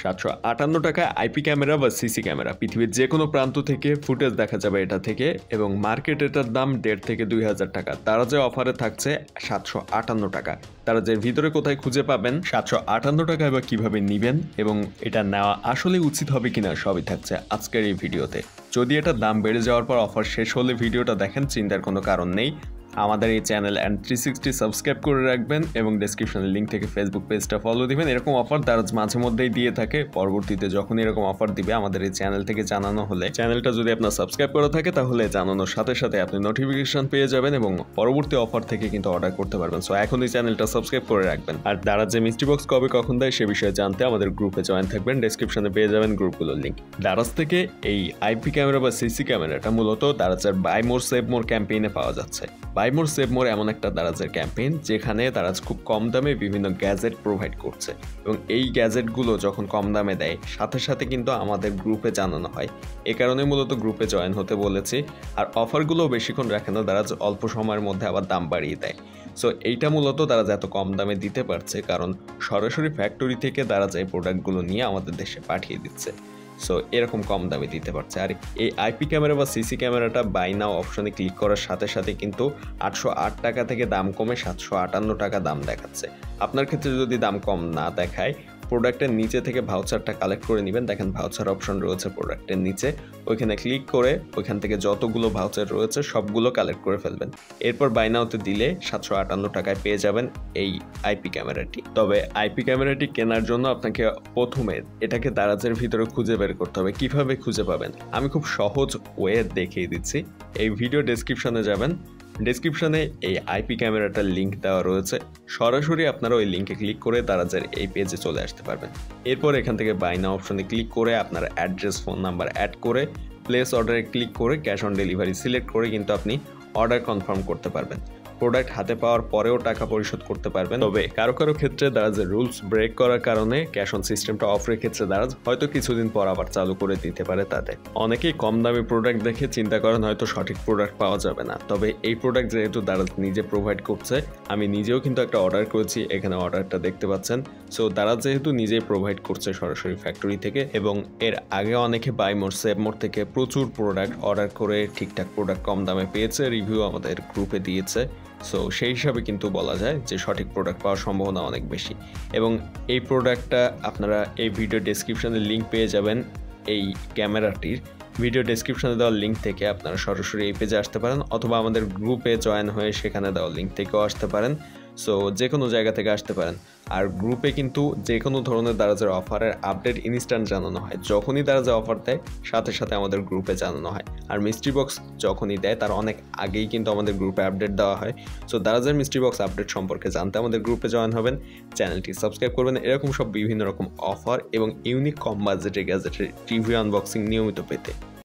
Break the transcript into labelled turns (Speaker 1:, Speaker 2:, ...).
Speaker 1: 758 টাকায় IP camera বা CC camera পৃথিবীর যে কোনো প্রান্ত থেকে ফুটেজ দেখা যাবে এটা থেকে, এবং মার্কেট এটার দাম 1.5 থেকে 2,000 টাকা। তারা যে অফারে থাকছে 758 টাকা, তারা যে ভিতরে কোথায় খুঁজে পাবেন 758 টাকায় বা কিভাবে নেবেন এবং এটা নেওয়া আসলে উচিত হবে কিনা সবই থাকছে আজকের এই ভিডিওতে। যদি এটার দাম বেড়ে যাওয়ার পর অফার শেষ হলে ভিডিওটা দেখেন, চিন্তার কোনো কারণ নেই। আমাদের এই চ্যানেল অ্যান্ড 360 সাবস্ক্রাইব করে রাখবেন এবং ডেসক্রিপশনের লিঙ্ক থেকে ফেসবুক পেজটা ফলো দিবেন। এরকম অফার দারাজ মাঝে মধ্যেই দিয়ে থাকে। পরবর্তীতে যখন এরকম অফার দিবে আমাদের এই চ্যানেল থেকে জানানো হলে, চ্যানেলটা যদি আপনার সাবস্ক্রাইব করা থাকে তাহলে জানানোর সাথে সাথে আপনি নোটিফিকেশন পেয়ে যাবেন এবং পরবর্তী অফার থেকে কিন্তু অর্ডার করতে পারবেন। সো এখনই চ্যানেলটা সাবস্ক্রাইব করে রাখবেন। আর দারাজ যে মিস্ট্রি বক্স কবে কখন দেয় সে বিষয়ে জানতে আমাদের গ্রুপে জয়েন থাকবেন, ডেসক্রিপশনে পেয়ে যাবেন গ্রুপগুলোর লিঙ্ক। দারাজ থেকে এই আইপি ক্যামেরা বা সিসি ক্যামেরাটা মূলত দারাজের বাই মোর সেভ মোর ক্যাম্পেইনে পাওয়া যাচ্ছে। বাই মোর সেভ মোর এমন একটা দারাজের ক্যাম্পেইন যেখানে দারাজ খুব কম দামে বিভিন্ন গ্যাজেট প্রোভাইড করছে, এবং এই গ্যাজেটগুলো যখন কম দামে দেয় সাথে সাথে কিন্তু আমাদের গ্রুপে জানানো হয়। এ কারণে মূলত গ্রুপে জয়েন হতে বলেছি। আর অফারগুলো বেশিক্ষণ রাখে না দারাজ, অল্প সময়ের মধ্যে আবার দাম বাড়িয়ে দেয়। সো এইটা মূলত দারাজ এত কম দামে দিতে পারছে কারণ সরাসরি ফ্যাক্টরি থেকে দারাজ এই প্রোডাক্টগুলো নিয়ে আমাদের দেশে পাঠিয়ে দিচ্ছে। সো এরকম কম দামে দিতে পারছে। আর এই আইপি ক্যামেরা বা সিসি ক্যামেরাটা বাই নাও অপশনে ক্লিক করার সাথে সাথে কিন্তু 808 টাকা থেকে দাম কমে 758 টাকা দাম দেখাচ্ছে। আপনার ক্ষেত্রে যদি দাম কম না দেখায়, প্রোডাক্টের নিচে থেকে ভাউচারটা কালেক্ট করে নেবেন। দেখেন ভাউচার অপশন রয়েছে প্রোডাক্টের নিচে, ওইখানে ক্লিক করে ওইখান থেকে যতগুলো ভাউচার রয়েছে সবগুলো কালেক্ট করে ফেলবেন। এরপর বাই নাওতে দিলে 758 টাকায় পেয়ে যাবেন এই আইপি ক্যামেরাটি। তবে আইপি ক্যামেরাটি কেনার জন্য আপনাকে প্রথমে এটাকে দারাজের ভিতরে খুঁজে বের করতে হবে। কিভাবে খুঁজে পাবেন আমি খুব সহজ ওয়ে দেখিয়ে দিচ্ছি। এই ভিডিও ডেসক্রিপশনে যাবেন, ডেসক্রিপশনে এই আইপি ক্যামেরাটার লিঙ্ক দেওয়া রয়েছে। সরাসরি আপনারা ওই লিঙ্কে ক্লিক করে দারাজের এই পেজে চলে আসতে পারবেন। এরপর এখান থেকে বাই নাও অপশনে ক্লিক করে আপনার অ্যাড্রেস, ফোন নাম্বার অ্যাড করে প্লেস অর্ডারে ক্লিক করে ক্যাশ অন ডেলিভারি সিলেক্ট করে কিন্তু আপনি অর্ডার কনফার্ম করতে পারবেন। প্রোডাক্ট হাতে পাওয়ার পরেও টাকা পরিশোধ করতে পারবেন। তবে কারো কারো ক্ষেত্রে দারাজের রুলস ব্রেক করার কারণে ক্যাশ অন সিস্টেমটা অফ রেখেছে দারাজ, হয়তো কিছুদিন পর আবার চালু করে দিতে পারে তাদের। অনেকেই কম দামি প্রোডাক্ট দেখে চিন্তা করেন হয়তো সঠিক প্রোডাক্ট পাওয়া যাবে না। তবে এই প্রোডাক্ট যেহেতু দারাজ নিজে প্রোভাইড করছে, আমি নিজেও কিন্তু একটা অর্ডার করেছি, এখানে অর্ডারটা দেখতে পাচ্ছেন। সো দারাজ যেহেতু নিজেই প্রোভাইড করছে সরাসরি ফ্যাক্টরি থেকে, এবং এর আগে অনেকে বাই মোর সেভ মোর থেকে প্রচুর প্রোডাক্ট অর্ডার করে ঠিকঠাক প্রোডাক্ট কম দামে পেয়েছে, রিভিউ আমাদের গ্রুপে দিয়েছে। সো সেই হিসাবে কিন্তু বলা যায় যে সঠিক প্রোডাক্ট পাওয়ার সম্ভাবনা অনেক বেশি। এবং এই প্রোডাক্টটা আপনারা এই ভিডিও ডেসক্রিপশনে লিঙ্ক পেয়ে যাবেন। এই ক্যামেরাটির ভিডিও ডেসক্রিপশনে দেওয়া লিঙ্ক থেকে আপনারা সরাসরি এই পেজে আসতে পারেন, অথবা আমাদের গ্রুপে জয়েন হয়ে সেখানে দেওয়া লিঙ্ক থেকেও আসতে পারেন। সো যে কোনো জায়গা থেকে আসতে পারেন। আর গ্রুপে কিন্তু যে কোনো ধরনের দারাজের অফারের আপডেট ইনস্ট্যান্ট জানানো হয়। যখনই দারাজের অফার দেয় সাথে সাথে আমাদের গ্রুপে জানানো হয়। আর মিস্ট্রি বক্স যখনই দেয় তার অনেক আগেই কিন্তু আমাদের গ্রুপে আপডেট দেওয়া হয়। সো দারাজের মিস্ট্রি বক্স আপডেট সম্পর্কে জানতে আমাদের গ্রুপে জয়েন হবেন, চ্যানেলটি সাবস্ক্রাইব করবেন এরকম সব বিভিন্ন রকম অফার এবং ইউনিক কম বাজেটের গ্যাজেটের রিভিউ আনবক্সিং নিয়মিত পেতে।